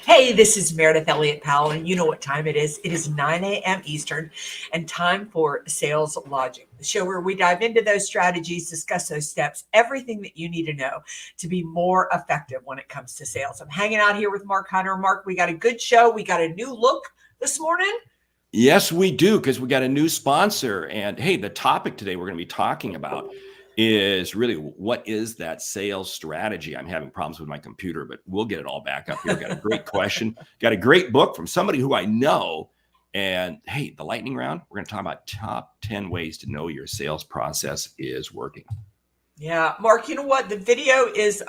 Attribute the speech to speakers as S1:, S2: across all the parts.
S1: Hey, this is Meredith Elliott Powell, and you know what time it is. It is 9 a.m. Eastern and time for Sales Logic, the show where we dive into those strategies, discuss those steps, everything that you need to know to be more effective when it comes to sales. I'm hanging out here with Mark Hunter. Mark, we got a good show. We got a new look this morning.
S2: Yes, we do, because we got a new sponsor. And hey, the topic today we're going to be talking about is really what is that sales strategy? I'm having problems with my computer, but we'll get it all back up here. Got a great question, got a great book from somebody who I know. And hey, the lightning round, we're going to talk about top 10 ways to know your sales process is working.
S1: Yeah, Mark, you know what? The video is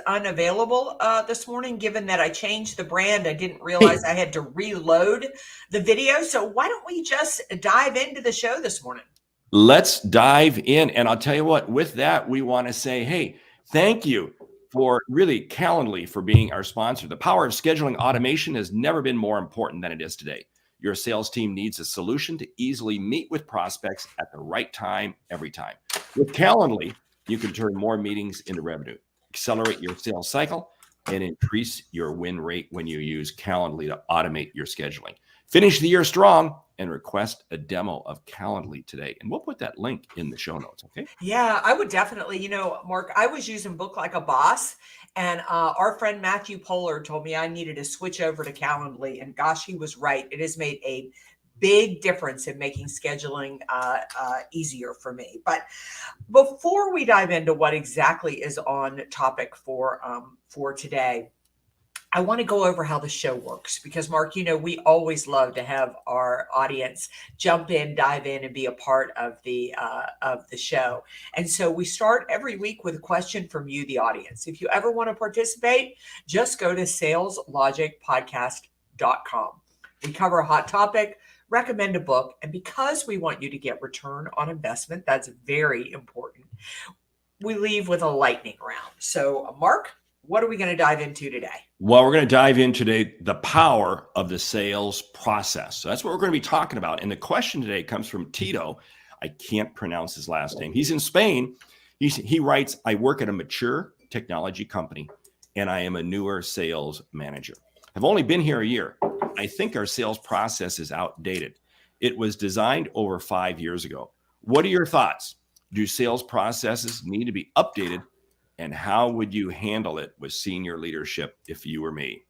S1: unavailable this morning, given that I changed the brand. I didn't realize I had to reload the video. So why don't we just dive into the show this morning?
S2: Let's dive in. And I'll tell you what, with that, we want to say, hey, thank you for really Calendly for being our sponsor. The power of scheduling automation has never been more important than it is today. Your sales team needs a solution to easily meet with prospects at the right time, every time. With Calendly, you can turn more meetings into revenue, accelerate your sales cycle, and increase your win rate when you use Calendly to automate your scheduling. Finish the year strong and request a demo of Calendly today. And we'll put that link in the show notes, okay?
S1: Yeah, I would definitely, Mark, I was using Book Like a Boss, and our friend Matthew Pollard told me I needed to switch over to Calendly, and gosh, he was right. It has made a big difference in making scheduling easier for me. But before we dive into what exactly is on topic for today, I want to go over how the show works because, Mark, we always love to have our audience jump in, dive in, and be a part of the show. And so we start every week with a question from you, the audience. If you ever want to participate, just go to saleslogicpodcast.com. We cover a hot topic, recommend a book, and because we want you to get return on investment, that's very important. We leave with a lightning round. So, Mark, what are we going to dive into today?
S2: Well, we're going to dive in today, the power of the sales process. So that's what we're going to be talking about. And the question today comes from Tito. I can't pronounce his last name. He's in Spain. He writes, I work at a mature technology company, and I am a newer sales manager. I've only been here a year. I think our sales process is outdated. It was designed over 5 years ago. What are your thoughts? Do sales processes need to be updated? And how would you handle it with senior leadership if you were me?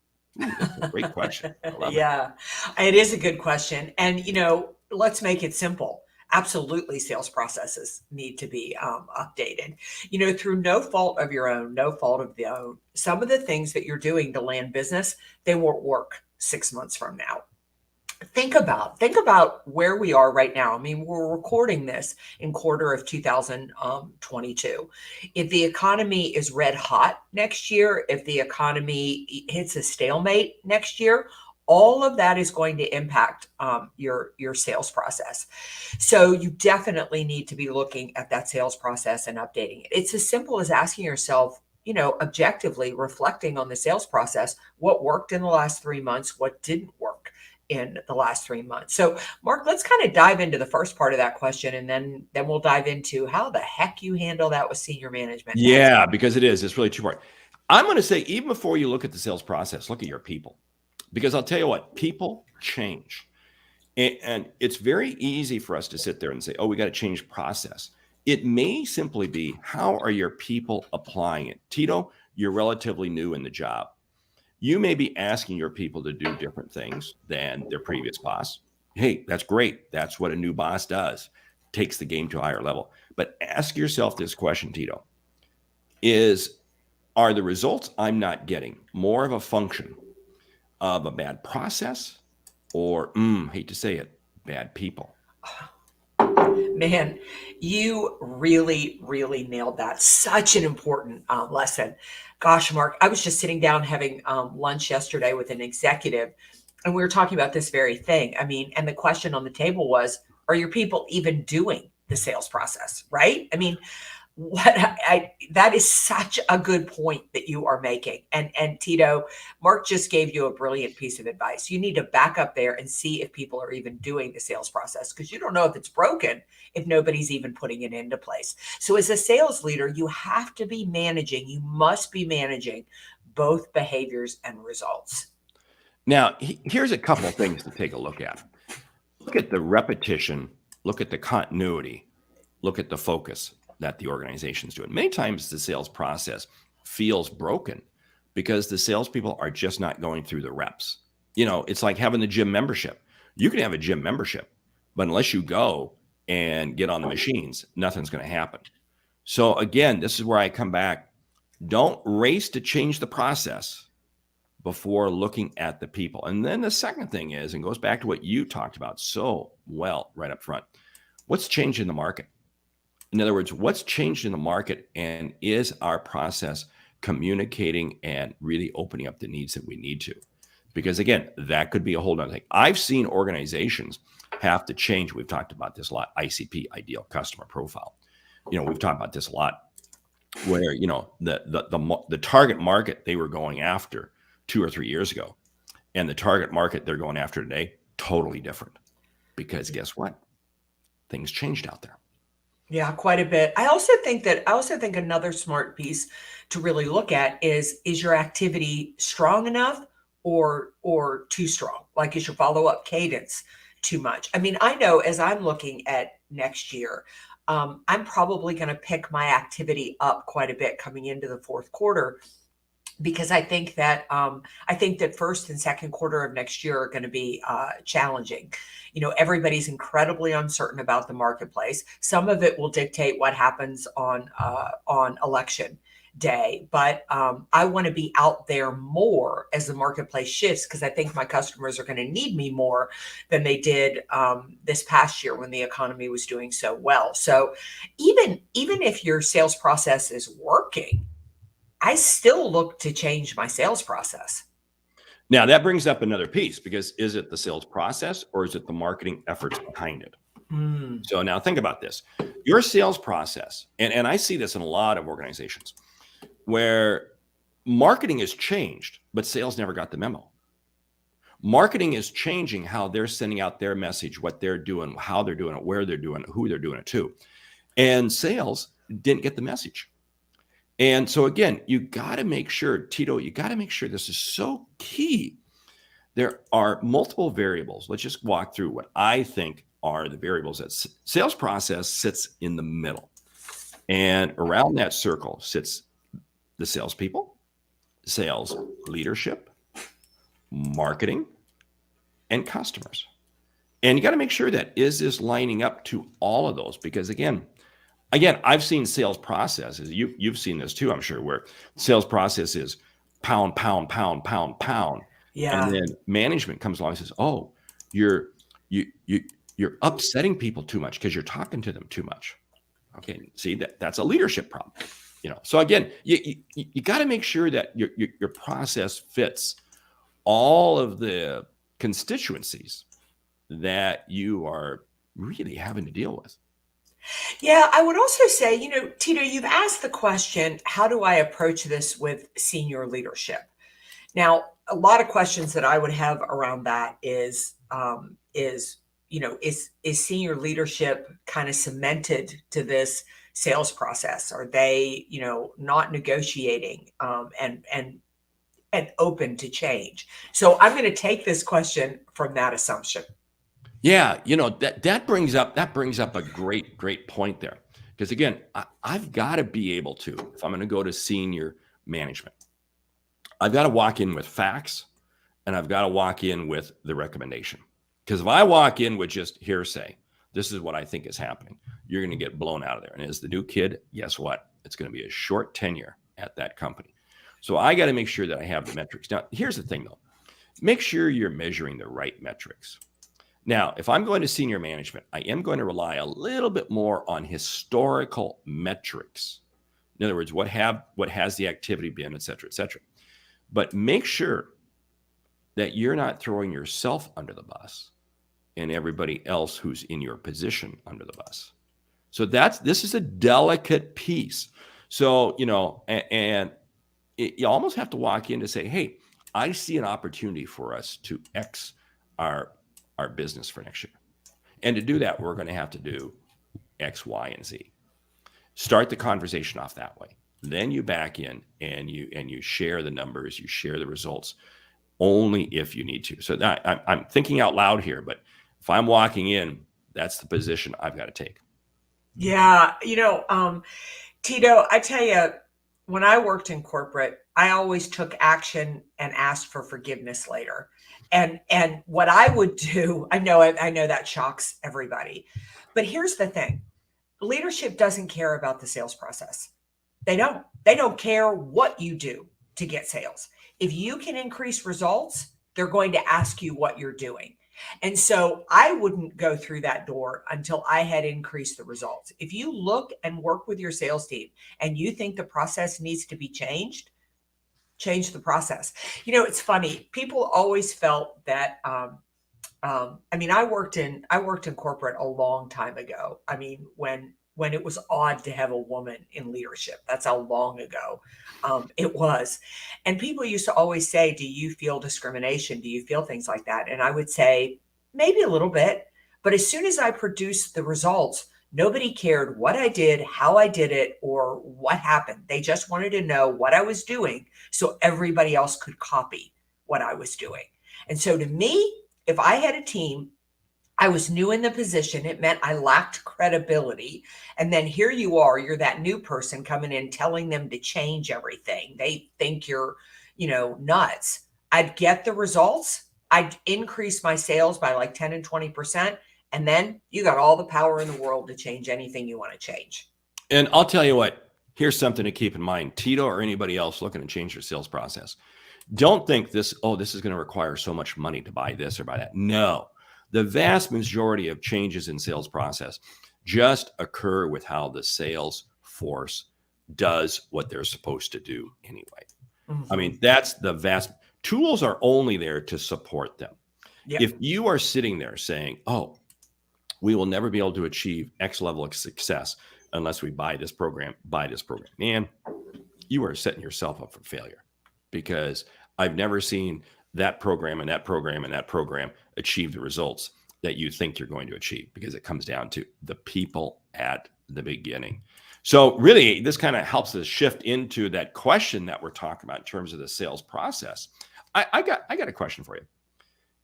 S2: Ooh, that's a great question.
S1: Yeah, it is a good question. And, let's make it simple. Absolutely, sales processes need to be updated. Through no fault of your own, no fault of their own, some of the things that you're doing to land business, they won't work 6 months from now. Think about where we are right now. I mean, we're recording this in quarter of 2022. If the economy is red hot next year, if the economy hits a stalemate next year, all of that is going to impact your sales process. So you definitely need to be looking at that sales process and updating it. It's as simple as asking yourself, objectively reflecting on the sales process, what worked in the last 3 months, what didn't work in the last 3 months. So, Mark, let's kind of dive into the first part of that question, and then we'll dive into how the heck you handle that with senior management.
S2: Yeah, because it's really two-part. I'm going to say, even before you look at the sales process, look at your people, because I'll tell you what, people change. And it's very easy for us to sit there and say, oh, we got to change process. It may simply be, how are your people applying it? Tito, you're relatively new in the job. You may be asking your people to do different things than their previous boss. Hey, that's great. That's what a new boss does. Takes the game to a higher level. But ask yourself this question, Tito. Are the results I'm not getting more of a function of a bad process or, hate to say it, bad people?
S1: Man, you really, really nailed that. Such an important lesson. Gosh, Mark, I was just sitting down having lunch yesterday with an executive, and we were talking about this very thing. I mean, and the question on the table was, are your people even doing the sales process, right? I mean, that is such a good point that you are making. And Tito, Mark just gave you a brilliant piece of advice. You need to back up there and see if people are even doing the sales process, because you don't know if it's broken if nobody's even putting it into place. So as a sales leader, you have to be managing, you must be managing both behaviors and results.
S2: Now, here's a couple of things to take a look at. Look at the repetition, look at the continuity, look at the focus that the organization's doing. Many times the sales process feels broken because the salespeople are just not going through the reps. It's like having the gym membership. You can have a gym membership, but unless you go and get on the machines, nothing's going to happen. So again, this is where I come back. Don't race to change the process before looking at the people. And then the second thing is, and goes back to what you talked about so well right up front, what's changed in the market? In other words, what's changed in the market, and is our process communicating and really opening up the needs that we need to? Because again, that could be a whole other thing. I've seen organizations have to change. We've talked about this a lot. ICP, ideal customer profile. We've talked about this a lot, where the target market they were going after 2 or 3 years ago, and the target market they're going after today, totally different. Because guess what? Things changed out there.
S1: Yeah, quite a bit. I also think another smart piece to really look at is your activity strong enough or too strong? Like, is your follow-up cadence too much? I mean, I know as I'm looking at next year, I'm probably going to pick my activity up quite a bit coming into the fourth quarter, because I think that first and second quarter of next year are going to be challenging. Everybody's incredibly uncertain about the marketplace. Some of it will dictate what happens on election day, but I want to be out there more as the marketplace shifts, because I think my customers are going to need me more than they did this past year when the economy was doing so well. So even if your sales process is working, I still look to change my sales process.
S2: Now, that brings up another piece, because is it the sales process or is it the marketing efforts behind it? So now think about this. Your sales process, and I see this in a lot of organizations, where marketing has changed, but sales never got the memo. Marketing is changing how they're sending out their message, what they're doing, how they're doing it, where they're doing it, who they're doing it to. And sales didn't get the message. And so again, you got to make sure, Tito, you got to make sure, this is so key. There are multiple variables. Let's just walk through what I think are the variables. That sales process sits in the middle. And around that circle sits the salespeople, sales leadership, marketing, and customers. And you got to make sure that, is this lining up to all of those? Because again, I've seen sales processes. You've seen this too, I'm sure, where sales process is pound, pound, pound, pound, pound.
S1: Yeah.
S2: And then management comes along and says, "Oh, you're upsetting people too much because you're talking to them too much." Okay, see, that's a leadership problem. So again, you got to make sure that your process fits all of the constituencies that you are really having to deal with.
S1: Yeah, I would also say, Tito, you've asked the question, how do I approach this with senior leadership? Now, a lot of questions that I would have around that is senior leadership kind of cemented to this sales process? Are they, not negotiating and open to change? So I'm going to take this question from that assumption.
S2: Yeah, that brings up a great point there. Because again, I've got to be able to, if I'm going to go to senior management, I've got to walk in with facts, and I've got to walk in with the recommendation. Because if I walk in with just hearsay, this is what I think is happening, you're going to get blown out of there. And as the new kid, guess what? It's going to be a short tenure at that company. So I got to make sure that I have the metrics. Now, here's the thing though. Make sure you're measuring the right metrics. Now, if I'm going to senior management, I am going to rely a little bit more on historical metrics. In other words, what has the activity been, et cetera, et cetera. But make sure that you're not throwing yourself under the bus and everybody else who's in your position under the bus. So this is a delicate piece. So, you almost have to walk in to say, hey, I see an opportunity for us to X our business for next year. And to do that, we're going to have to do X, Y, and Z. Start the conversation off that way. Then you back in and you share the numbers, you share the results. only if you need to. So that, I'm thinking out loud here, but if I'm walking in, that's the position I've got to take.
S1: Yeah, Tito, I tell you, when I worked in corporate, I always took action and asked for forgiveness later. And what I would do, I know that shocks everybody. But here's the thing. Leadership doesn't care about the sales process. They don't. They don't care what you do to get sales. If you can increase results, they're going to ask you what you're doing. And so I wouldn't go through that door until I had increased the results. If you look and work with your sales team and you think the process needs to be changed, change the process. It's funny. People always felt that I worked in corporate a long time ago. I mean, when it was odd to have a woman in leadership. That's how long ago it was. And people used to always say, "Do you feel discrimination? Do you feel things like that?" And I would say, maybe a little bit. But as soon as I produced the results, nobody cared what I did, how I did it, or what happened. They just wanted to know what I was doing so everybody else could copy what I was doing. And so to me, if I had a team, I was new in the position, it meant I lacked credibility. And then here you are, you're that new person coming in telling them to change everything. They think you're, nuts. I'd get the results. I'd increase my sales by like 10 and 20%. And then you got all the power in the world to change anything you want to change.
S2: And I'll tell you what, here's something to keep in mind. Tito or anybody else looking to change their sales process. Don't think this is going to require so much money to buy this or buy that. No, the vast majority of changes in sales process just occur with how the sales force does what they're supposed to do anyway.
S1: Mm-hmm.
S2: I mean, that's the vast tools are only there to support them.
S1: Yep.
S2: If you are sitting there saying, "Oh, we will never be able to achieve X level of success unless we buy this program, man, you are setting yourself up for failure, because I've never seen that program and that program and that program achieve the results that you think you're going to achieve, because it comes down to the people at the beginning. So really, this kind of helps us shift into that question that we're talking about in terms of the sales process. I got a question for you.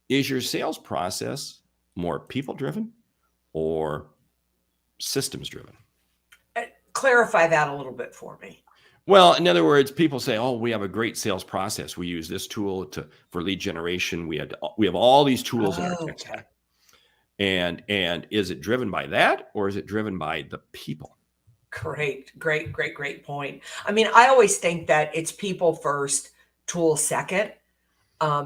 S2: Is your sales process more people driven or systems driven?
S1: Clarify that a little bit for me.
S2: Well, in other words, people say, "Oh, we have a great sales process. We use this tool for lead generation. We have all these tools in our tech stack." And is it driven by that, or is it driven by the people?
S1: Great point. I mean, I always think that it's people first, tools second,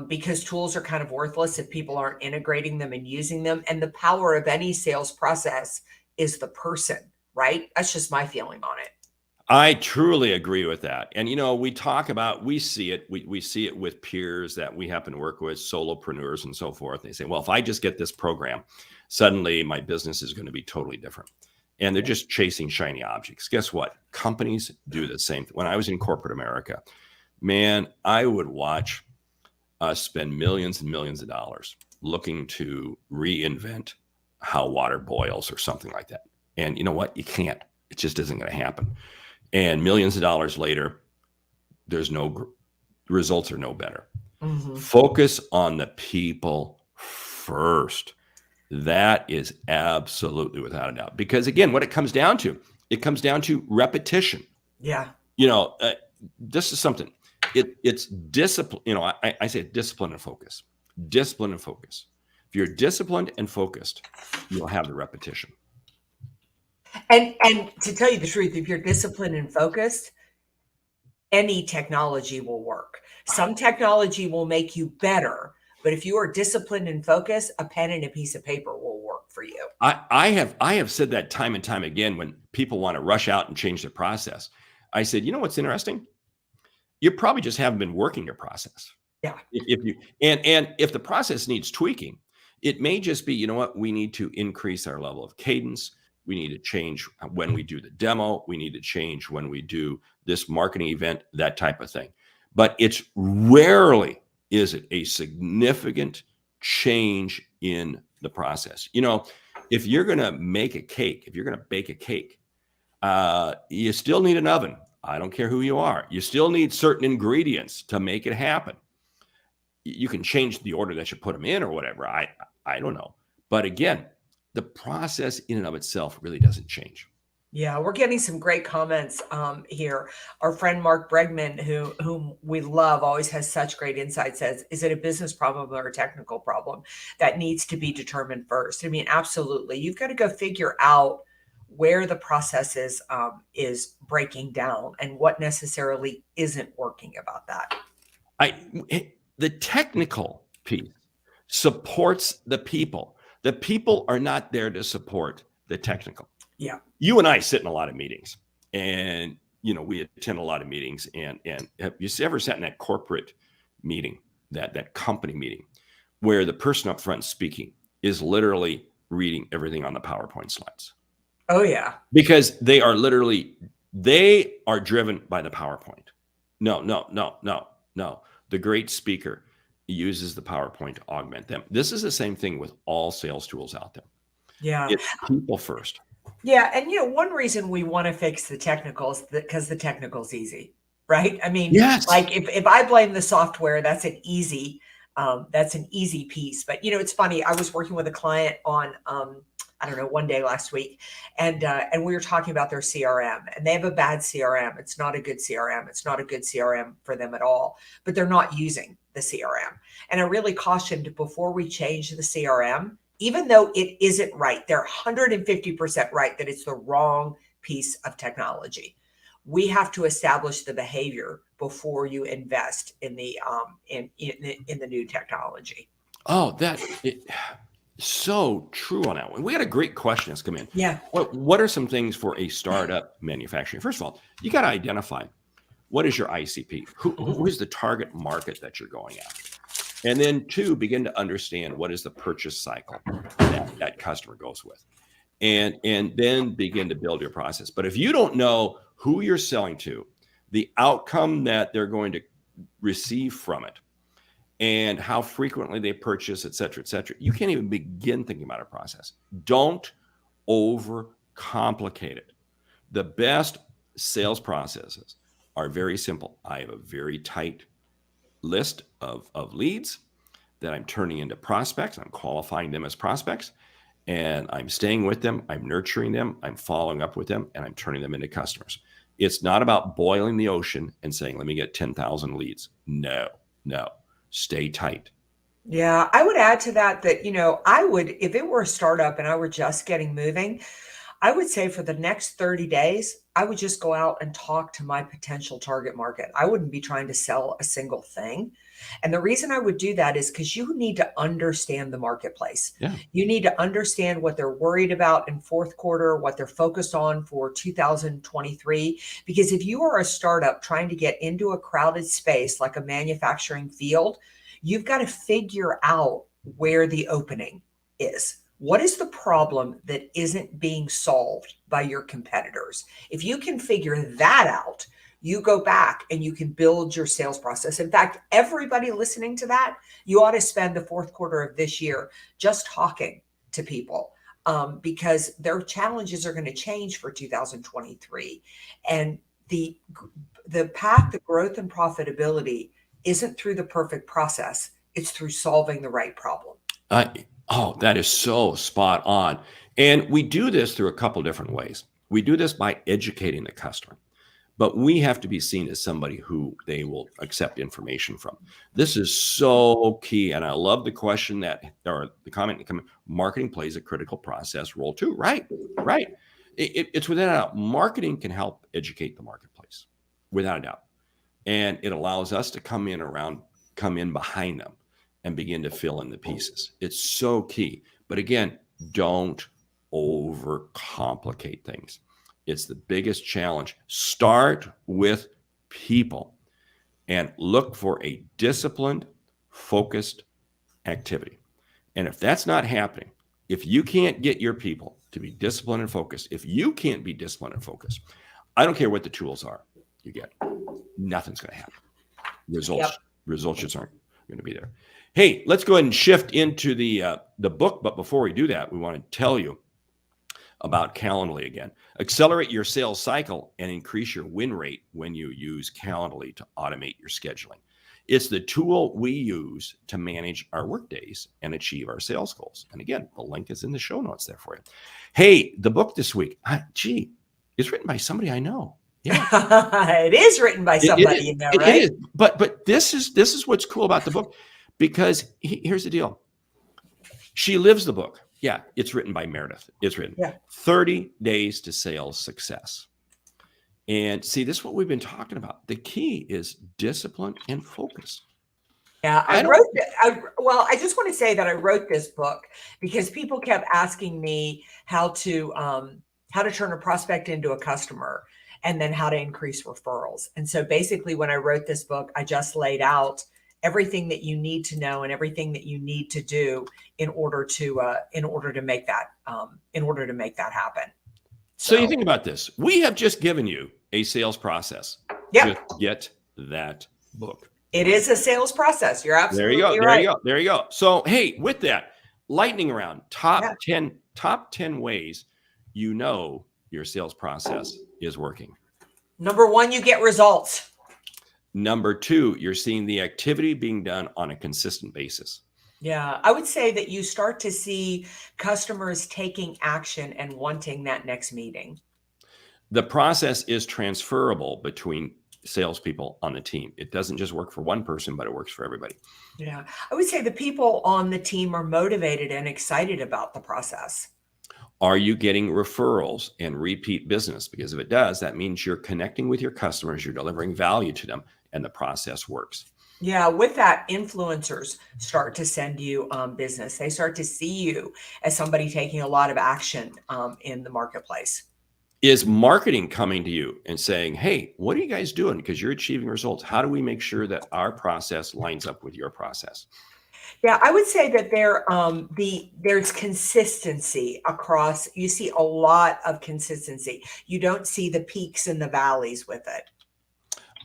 S1: because tools are kind of worthless if people aren't integrating them and using them. And the power of any sales process is the person, right? That's just my feeling on it.
S2: I truly agree with that. And, we see it. We see it with peers that we happen to work with, solopreneurs and so forth. They say, "Well, if I just get this program, suddenly my business is going to be totally different." And they're just chasing shiny objects. Guess what? Companies do the same thing. When I was in corporate America, man, I would watch us spend millions and millions of dollars looking to reinvent how water boils or something like that. And you know what? You can't. It just isn't going to happen. And millions of dollars later, there's no results are no better.
S1: Mm-hmm.
S2: Focus on the people first. That is absolutely without a doubt. Because again, what it comes down to repetition.
S1: Yeah.
S2: This is something. It's discipline. I say discipline and focus. Discipline and focus. If you're disciplined and focused, you'll have the repetition.
S1: And to tell you the truth, if you're disciplined and focused, any technology will work. Some technology will make you better, but if you are disciplined and focused, a pen and a piece of paper will work for you.
S2: I have said that time and time again when people want to rush out and change their process. I said, you know what's interesting? You probably just haven't been working your process.
S1: Yeah.
S2: If the process needs tweaking, it may just be, we need to increase our level of cadence. We need to change when we do the demo. We need to change when we do this marketing event, that type of thing. But it's rarely is it a significant change in the process. If you're going to make a cake, if you're going to bake a cake, you still need an oven. I don't care who you are. You still need certain ingredients to make it happen. you can change the order that you put them in or whatever. I don't know. But again, the process in and of itself really doesn't change.
S1: Yeah, we're getting some great comments here. Our friend Mark Bregman, whom we love, always has such great insight, says, is it a business problem or a technical problem that needs to be determined first? I mean, absolutely. You've got to go figure out where the process is breaking down and what necessarily isn't working about that.
S2: The technical piece supports the people. The people are not there to support the technical.
S1: Yeah.
S2: You and I sit in a lot of meetings, and we attend a lot of meetings. And have you ever sat in that corporate meeting, that company meeting, where the person up front speaking is literally reading everything on the PowerPoint slides?
S1: Oh yeah,
S2: because they are driven by the PowerPoint. No. The great speaker uses the PowerPoint to augment them. This is the same thing with all sales tools out there.
S1: Yeah.
S2: It's people first.
S1: Yeah. And one reason we want to fix the technicals because the technical's easy, right? I mean,
S2: yes.
S1: Like if I blame the software, that's an easy piece. But it's funny. I was working with a client on I don't know, one day last week, and we were talking about their CRM, and they have a bad CRM. It's not a good CRM. It's not a good CRM for them at all, but they're not using the CRM. And I really cautioned before we change the CRM, even though it isn't right, they're 150% right that it's the wrong piece of technology. We have to establish the behavior before you invest in the in the new technology.
S2: Oh, so true on that one. We had a great question that's come in.
S1: Yeah.
S2: What are some things for a startup manufacturing? First of all, you got to identify what is your ICP? Who is the target market that you're going after? And then 2, begin to understand what is the purchase cycle that customer goes with. And then begin to build your process. But if you don't know who you're selling to, the outcome that they're going to receive from it, and how frequently they purchase, et cetera, you can't even begin thinking about a process. Don't overcomplicate it. The best sales processes are very simple. I have a very tight list of leads that I'm turning into prospects. I'm qualifying them as prospects, and I'm staying with them. I'm nurturing them. I'm following up with them, and I'm turning them into customers. It's not about boiling the ocean and saying, let me get 10,000 leads. No. Stay tight.
S1: Yeah, I would add to that, I would, if it were a startup and I were just getting moving, I would say for the next 30 days, I would just go out and talk to my potential target market. I wouldn't be trying to sell a single thing. And the reason I would do that is because you need to understand the marketplace.
S2: Yeah.
S1: You need to understand what they're worried about in fourth quarter, what they're focused on for 2023. Because if you are a startup trying to get into a crowded space like a manufacturing field, you've got to figure out where the opening is. What is the problem that isn't being solved by your competitors? If you can figure that out, you go back and you can build your sales process. In fact, everybody listening to that, you ought to spend the fourth quarter of this year just talking to people because their challenges are going to change for 2023. And the path to growth and profitability isn't through the perfect process. It's through solving the right problem.
S2: That is so spot on. And we do this through a couple different ways. We do this by educating the customer, but we have to be seen as somebody who they will accept information from. This is so key. And I love the question or the comment that comes, marketing plays a critical process role too. Right. It's without a doubt. Marketing can help educate the marketplace without a doubt. And it allows us to come in behind them and begin to fill in the pieces. It's so key. But again, don't overcomplicate things. It's the biggest challenge. Start with people and look for a disciplined, focused activity. And if that's not happening, if you can't get your people to be disciplined and focused, if you can't be disciplined and focused, I don't care what the tools are you get, nothing's going to happen. Results just aren't going to be there. Hey, let's go ahead and shift into the book. But before we do that, we want to tell you about Calendly again. Accelerate your sales cycle and increase your win rate when you use Calendly to automate your scheduling. It's the tool we use to manage our work days and achieve our sales goals. And again, the link is in the show notes there for you. Hey, the book this week, it's written by somebody I know. Yeah,
S1: It is written by somebody you know, right?
S2: It is. But this is what's cool about the book, because here's the deal. She lives the book. Yeah, it's written by Meridith. It's written 30 Days to Sales Success. And see, this is what we've been talking about. The key is discipline and focus.
S1: Yeah, I just want to say that I wrote this book because people kept asking me how to turn a prospect into a customer, and then how to increase referrals. And so basically, when I wrote this book, I just laid out everything that you need to know and everything that you need to do in order to make that happen.
S2: So you think about this. We have just given you a sales process.
S1: Yep.
S2: Just get that book.
S1: It is a sales process. You're absolutely right.
S2: There you go. So, hey, with that, lightning round, top 10 ways you know your sales process is working.
S1: Number 1, you get results.
S2: Number 2, you're seeing the activity being done on a consistent basis.
S1: Yeah, I would say that you start to see customers taking action and wanting that next meeting.
S2: The process is transferable between salespeople on the team. It doesn't just work for one person, but it works for everybody.
S1: Yeah, I would say the people on the team are motivated and excited about the process.
S2: Are you getting referrals and repeat business? Because if it does, that means you're connecting with your customers, you're delivering value to them, and the process works.
S1: Yeah, with that, influencers start to send you business. They start to see you as somebody taking a lot of action in the marketplace.
S2: Is marketing coming to you and saying, hey, what are you guys doing? Because you're achieving results. How do we make sure that our process lines up with your process?
S1: Yeah, I would say that there's consistency across. You see a lot of consistency. You don't see the peaks and the valleys with it.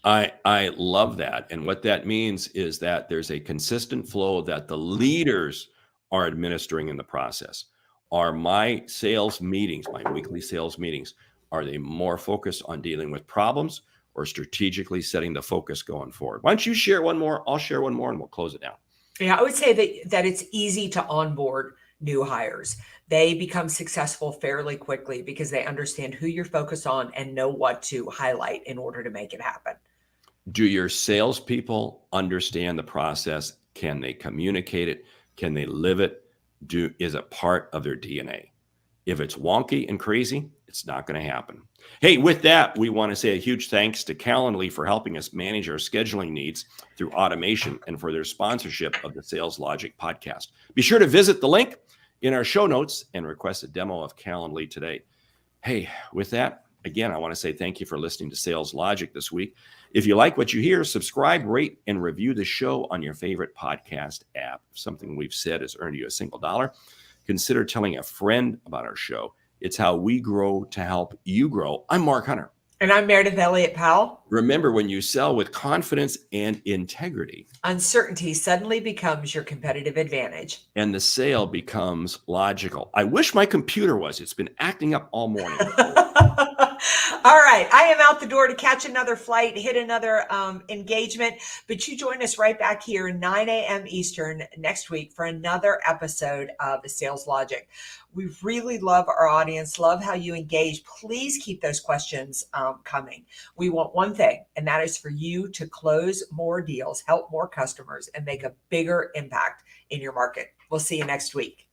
S2: I love that. And what that means is that there's a consistent flow that the leaders are administering in the process. Are my sales meetings, my weekly sales meetings, are they more focused on dealing with problems or strategically setting the focus going forward? Why don't you share one more? I'll share one more and we'll close it down.
S1: Yeah, I would say that it's easy to onboard new hires. They become successful fairly quickly because they understand who you're focused on and know what to highlight in order to make it happen.
S2: Do your salespeople understand the process? Can they communicate it? Can they live it? Is it part of their DNA? If it's wonky and crazy, it's not going to happen. Hey, with that, we want to say a huge thanks to Calendly for helping us manage our scheduling needs through automation and for their sponsorship of the Sales Logic podcast. Be sure to visit the link in our show notes and request a demo of Calendly today. Hey, with that, again, I want to say thank you for listening to Sales Logic this week. If you like what you hear, subscribe, rate, and review the show on your favorite podcast app. If something we've said has earned you a single dollar, consider telling a friend about our show. It's how we grow to help you grow. I'm Mark Hunter.
S1: And I'm Meridith Elliott Powell.
S2: Remember, when you sell with confidence and integrity,
S1: uncertainty suddenly becomes your competitive advantage.
S2: And the sale becomes logical. I wish my computer was. It's been acting up all morning.
S1: All right. I am out the door to catch another flight, hit another engagement. But you join us right back here, 9 a.m. Eastern next week for another episode of the Sales Logic. We really love our audience, love how you engage. Please keep those questions coming. We want one thing, and that is for you to close more deals, help more customers, and make a bigger impact in your market. We'll see you next week.